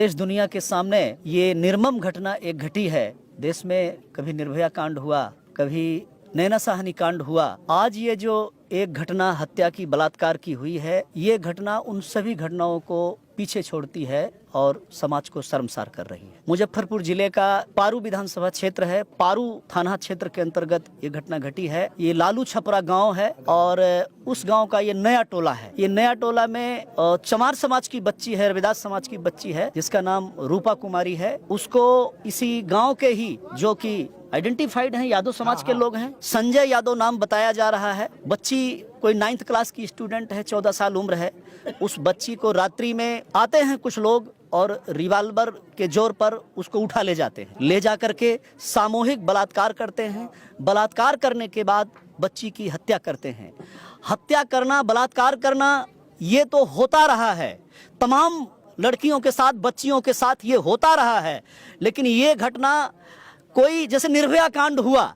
देश दुनिया के सामने ये निर्मम घटना एक घटी है। देश में कभी निर्भया कांड हुआ, कभी नैना साहनी कांड हुआ। आज ये जो एक घटना हत्या की, बलात्कार की हुई है, ये घटना उन सभी घटनाओं को पीछे छोड़ती है और समाज को शर्मसार कर रही है। मुजफ्फरपुर जिले का पारू विधानसभा क्षेत्र है, पारू थाना क्षेत्र के अंतर्गत ये घटना घटी है। ये लालू छपरा गांव है और उस गांव का ये नया टोला है। ये नया टोला में चमार समाज की बच्ची है, रविदास समाज की बच्ची है, जिसका नाम रूपा कुमारी है। उसको इसी गाँव के ही, जो की आइडेंटिफाइड हैं, यादव समाज के लोग हैं, संजय यादव नाम बताया जा रहा है। बच्ची कोई 9th क्लास की स्टूडेंट है, 14 साल उम्र है। उस बच्ची को रात्रि में आते हैं कुछ लोग और रिवाल्वर के जोर पर उसको उठा ले जाते हैं। ले जा करके सामूहिक बलात्कार करते हैं। बलात्कार करने के बाद बच्ची की हत्या करते हैं। हत्या करना, बलात्कार करना, ये तो होता रहा है, तमाम लड़कियों के साथ, बच्चियों के साथ ये होता रहा है। लेकिन ये घटना कोई, जैसे निर्भया कांड हुआ,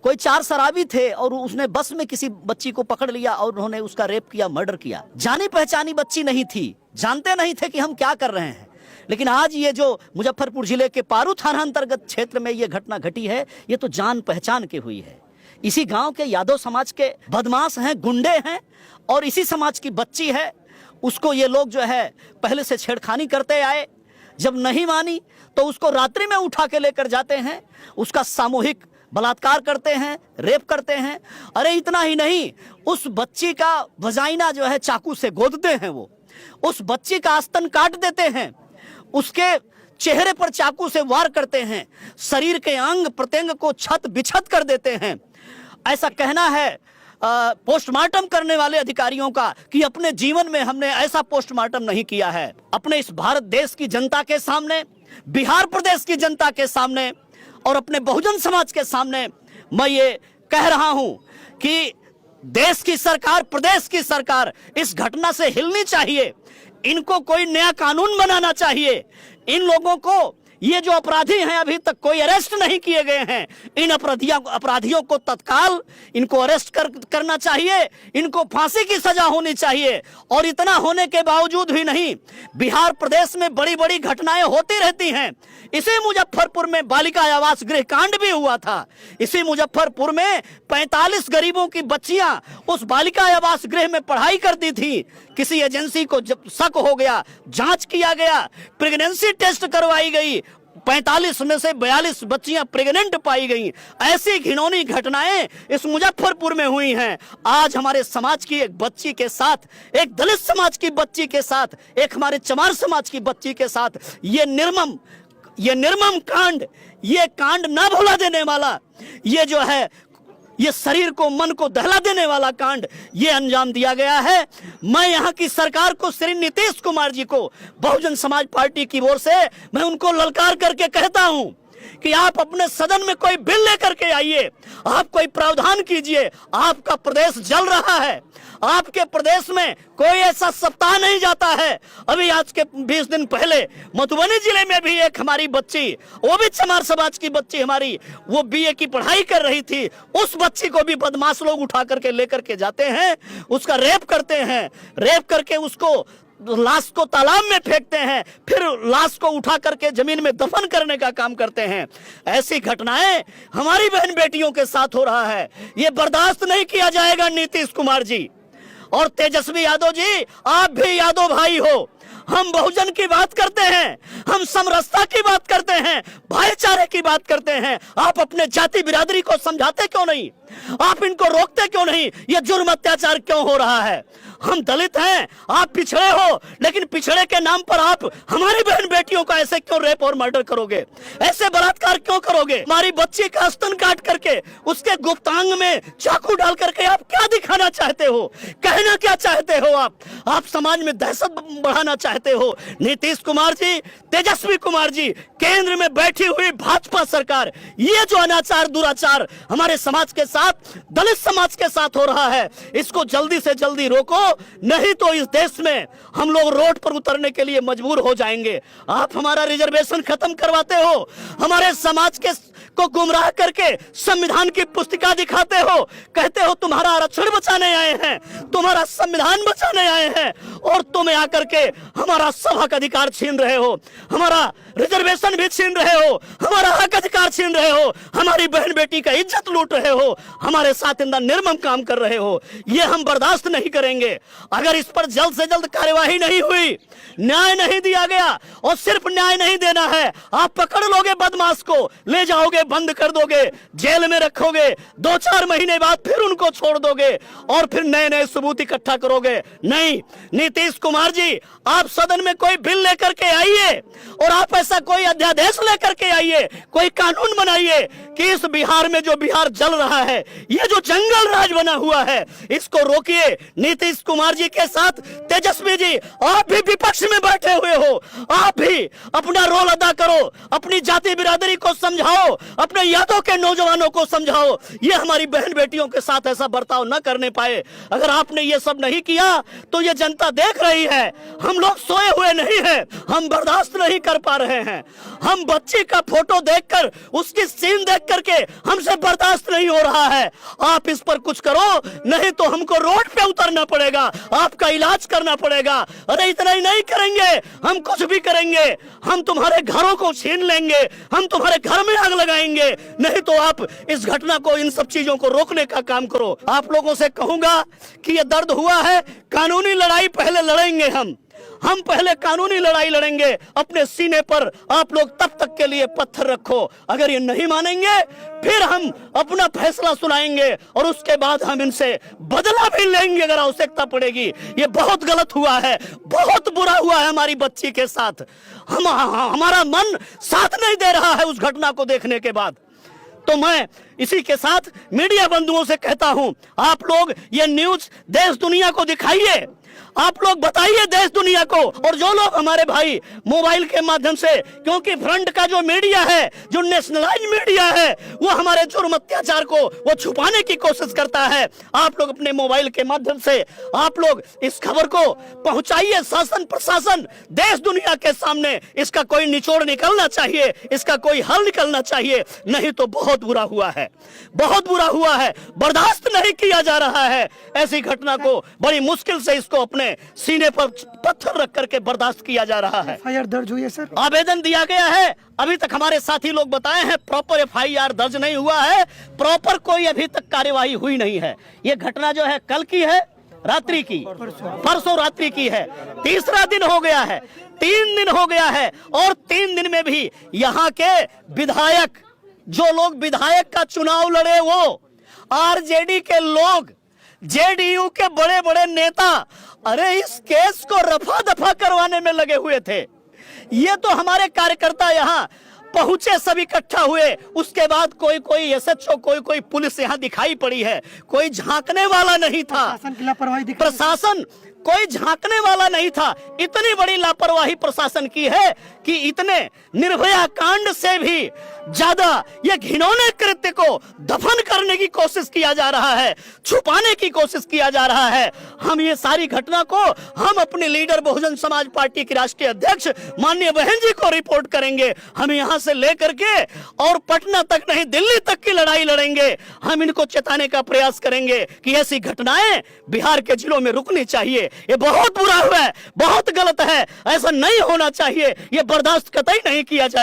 कोई 4 शराबी थे और उसने बस में किसी बच्ची को पकड़ लिया और उन्होंने उसका रेप किया, मर्डर किया। जानी पहचानी बच्ची नहीं थी, जानते नहीं थे कि हम क्या कर रहे हैं। लेकिन आज ये जो मुजफ्फरपुर जिले के पारू थाना अंतर्गत क्षेत्र में ये घटना घटी है, ये तो जान पहचान के हुई है। इसी गांव के यादव समाज के बदमाश हैं, गुंडे हैं, और इसी समाज की बच्ची है। उसको ये लोग जो है पहले से छेड़खानी करते आए। जब नहीं मानी तो उसको रात्रि में उठा के लेकर जाते हैं, उसका सामूहिक बलात्कार करते हैं, रेप करते हैं। अरे इतना ही नहीं, उस बच्ची का वजाइना जो है चाकू से गोदते हैं। वो उस बच्ची का आस्तन काट देते हैं, उसके चेहरे पर चाकू से वार करते हैं, शरीर के अंग प्रत्यंग को छत बिछत कर देते हैं। ऐसा कहना है पोस्टमार्टम करने वाले अधिकारियों का कि अपने जीवन में हमने ऐसा पोस्टमार्टम नहीं किया है। अपने इस भारत देश की जनता के सामने, बिहार प्रदेश की जनता के सामने और अपने बहुजन समाज के सामने मैं ये कह रहा हूं कि देश की सरकार, प्रदेश की सरकार इस घटना से हिलनी चाहिए। इनको कोई नया कानून बनाना चाहिए। इन लोगों को, ये जो अपराधी हैं, अभी तक कोई अरेस्ट नहीं किए गए हैं। इन अपराधियों को तत्काल इनको अरेस्ट करना चाहिए। इनको फांसी की सजा होनी चाहिए। और इतना होने के बावजूद भी नहीं, बिहार प्रदेश में बड़ी बड़ी घटनाएं होती रहती हैं। इसी मुजफ्फरपुर में बालिका आवास गृह कांड भी हुआ था। इसी मुजफ्फरपुर में 45 गरीबों की बच्चियां उस बालिका आवास गृह में पढ़ाई करती थी। किसी एजेंसी को जब शक हो गया, जांच किया गया, प्रेगनेंसी टेस्ट करवाई गई, 45 में से 42 बच्चियां प्रेग्नेंट पाई गई। ऐसी घिनौनी घटनाएं इस मुजफ्फरपुर में हुई हैं। आज हमारे समाज की एक बच्ची के साथ, एक दलित समाज की बच्ची के साथ, एक हमारे चमार समाज की बच्ची के साथ ये निर्मम कांड, ये कांड ना भुला देने वाला, ये जो है, ये शरीर को, मन को दहला देने वाला कांड ये अंजाम दिया गया है। मैं यहाँ की सरकार को, श्री नीतीश कुमार जी को, बहुजन समाज पार्टी की ओर से मैं उनको ललकार करके कहता हूं कि आप अपने सदन में कोई बिल लेकर के आइए, आप कोई प्रावधान कीजिए। आपका प्रदेश जल रहा है। आपके प्रदेश में कोई ऐसा सप्ताह नहीं जाता है। अभी आज के 20 दिन पहले मधुबनी जिले में भी एक हमारी बच्ची, वो भी चमार समाज की बच्ची हमारी, वो बीए की पढ़ाई कर रही थी। उस बच्ची को भी बदमाश लोग उठा करके लेकर के जाते हैं, उसका रेप करते हैं। रेप करके उसको, लाश को तालाब में फेंकते हैं, फिर लाश को उठा करके जमीन में दफन करने का काम करते हैं। ऐसी घटनाएं हमारी बहन बेटियों के साथ हो रहा है। ये बर्दाश्त नहीं किया जाएगा। नीतीश कुमार जी और तेजस्वी यादव जी, आप भी यादव भाई हो। हम बहुजन की बात करते हैं, हम समरसता की बात करते हैं, भाईचारे की बात करते हैं। आप अपने जाति बिरादरी को समझाते क्यों नहीं? आप इनको रोकते क्यों नहीं? ये जुर्म अत्याचार क्यों हो रहा है? हम दलित हैं, आप पिछड़े हो, लेकिन पिछड़े के नाम पर आप हमारी बहन बेटियों का ऐसे क्यों रेप और मर्डर करोगे? ऐसे बलात्कार क्यों करोगे? हमारी बच्ची का स्तन काट करके, उसके गुप्तांग में चाकू डाल करके आप क्या दिखाना चाहते हो? कहना क्या चाहते हो? आप समाज में दहशत बढ़ाना चाहते हो। नीतीश कुमार जी, तेजस्वी कुमार जी, केंद्र में बैठी हुई भाजपा सरकार, ये जो अनाचार, दुराचार हमारे समाज के साथ, दलित समाज के साथ हो रहा है, इसको जल्दी से जल्दी रोको, नहीं तो इस देश में हम लोग रोड पर उतरने के लिए मजबूर हो जाएंगे। आप हमारा रिजर्वेशन खत्म करवाते हो, हमारे समाज के को गुमराह करके संविधान की पुस्तिका दिखाते हो, कहते हो तुम्हारा आरक्षण बचाने आए हैं, तुम्हारा संविधान बचाने आए हैं, और तुम आकर के हमारा सभा का अधिकार छीन रहे हो, हमारा रिजर्वेशन भी छीन रहे हो, हमारा हक अधिकार छीन रहे हो, हमारी बहन बेटी का इज्जत लूट रहे हो, हमारे साथ इंदा निर्मम काम कर रहे हो। ये हम बर्दाश्त नहीं करेंगे। अगर इस पर जल्द से जल्द कार्यवाही नहीं हुई, न्याय नहीं दिया गया, और सिर्फ न्याय नहीं देना है, आप पकड़ लोगे बदमाश को, ले जाओगे, बंद कर दोगे, जेल में रखोगे, 2-4 महीने बाद फिर उनको छोड़ दोगे और फिर नए नए सबूत इकट्ठा करोगे। नहीं, नीतीश कुमार जी, आप सदन में कोई बिल लेकर के आइए और आप ऐसा कोई अध्यादेश लेकर के आइए, कोई कानून बनाइए कि इस बिहार में जो बिहार जल रहा है, ये जो जंगल राज बना हुआ है, इसको रोकिए। नीतीश कुमार जी के साथ तेजस्वी जी, आप भी विपक्ष में बैठे हुए हो, आप भी अपना रोल अदा करो, अपनी जाति बिरादरी को समझाओ, अपने यादों के नौजवानों को समझाओ, ये हमारी बहन बेटियों के साथ ऐसा बर्ताव न करने पाए। अगर आपने ये सब नहीं किया तो ये जनता देख रही है, हम लोग सोए हुए नहीं हैं, हम बर्दाश्त नहीं कर पा रहे हैं। हम बच्ची का फोटो देखकर, उसकी सीन देख करके हमसे बर्दाश्त नहीं हो रहा है। आप इस पर कुछ करो, नहीं तो हमको रोड पे उतरना पड़ेगा, आपका इलाज करना पड़ेगा। अरे इतना ही नहीं करेंगे, हम कुछ भी करेंगे, हम तुम्हारे घरों को छीन लेंगे, हम तुम्हारे घर में आग लगाएंगे। नहीं तो आप इस घटना को, इन सब चीजों को रोकने का काम करो। आप लोगों से कहूंगा कि ये दर्द हुआ है, कानूनी लड़ाई पहले लड़ेंगे, हम पहले कानूनी लड़ाई लड़ेंगे। अपने सीने पर आप लोग तब तक के लिए पत्थर रखो, अगर ये नहीं मानेंगे फिर हम अपना फैसला सुनाएंगे और उसके बाद हम इनसे बदला भी लेंगे अगर आवश्यकता पड़ेगी। ये बहुत गलत हुआ है, बहुत बुरा हुआ है हमारी बच्ची के साथ। हमारा मन साथ नहीं दे रहा है उस घटना को देखने के बाद। तो मैं इसी के साथ मीडिया बंधुओं से कहता हूं, आप लोग ये न्यूज देश दुनिया को दिखाइए, आप लोग बताइए देश दुनिया को। और जो लोग हमारे भाई मोबाइल के माध्यम से, क्योंकि फ्रंट का जो मीडिया है, जो नेशनलाइज मीडिया है, वो हमारे जुर्म अत्याचार को वो छुपाने की कोशिश करता है। आप लोग अपने मोबाइल के माध्यम से आप लोग इस खबर को पहुंचाइए शासन प्रशासन देश दुनिया के सामने। इसका कोई निचोड़ निकलना चाहिए, इसका कोई हल निकलना चाहिए, नहीं तो बहुत बुरा हुआ है, बहुत बुरा हुआ है। बर्दाश्त नहीं किया जा रहा है ऐसी घटना को, बड़ी मुश्किल से इसको अपने सीने पर पत्थर रख करके बर्दाश्त किया जा रहा है। एफआईआर दर्ज हुई है सर, आवेदन दिया गया है, अभी तक हमारे साथी लोग बताए हैं प्रॉपर एफआईआर दर्ज नहीं हुआ है, प्रॉपर कोई अभी तक कार्यवाही हुई नहीं है। ये घटना जो है कल की है, रात्रि की, परसों रात्रि की है, तीसरा दिन हो गया है, 3 दिन हो गया है, और 3 दिन में भी यहाँ के विधायक, जो लोग विधायक का चुनाव लड़े, वो आरजेडी के लोग, जेडीयू के बड़े बड़े नेता, अरे इस केस को रफा दफा करवाने में लगे हुए थे। ये तो हमारे कार्यकर्ता यहाँ पहुंचे, सब इकट्ठा हुए, उसके बाद कोई एसएचओ, कोई पुलिस यहाँ दिखाई पड़ी है, कोई झांकने वाला नहीं था। प्रशासन की लापरवाही दिख रही है। प्रशासन कोई झांकने वाला नहीं था। इतनी बड़ी लापरवाही प्रशासन की है कि इतने निर्भया कांड से भी ज्यादा ये घिनौने कृत्य को दफन करने की कोशिश किया जा रहा है, छुपाने की कोशिश किया जा रहा है। हम ये सारी घटना को हम अपने लीडर बहुजन समाज पार्टी के राष्ट्रीय अध्यक्ष माननीय बहन जी को रिपोर्ट करेंगे। हम यहाँ से लेकर के और पटना तक नहीं, दिल्ली तक की लड़ाई लड़ेंगे। हम इनको चेताने का प्रयास करेंगे कि ऐसी घटनाएं बिहार के जिलों में रुकनी चाहिए। ये बहुत बुरा हुआ है, बहुत गलत है, ऐसा नहीं होना चाहिए, ये बर्दाश्त कतई नहीं किया जाए।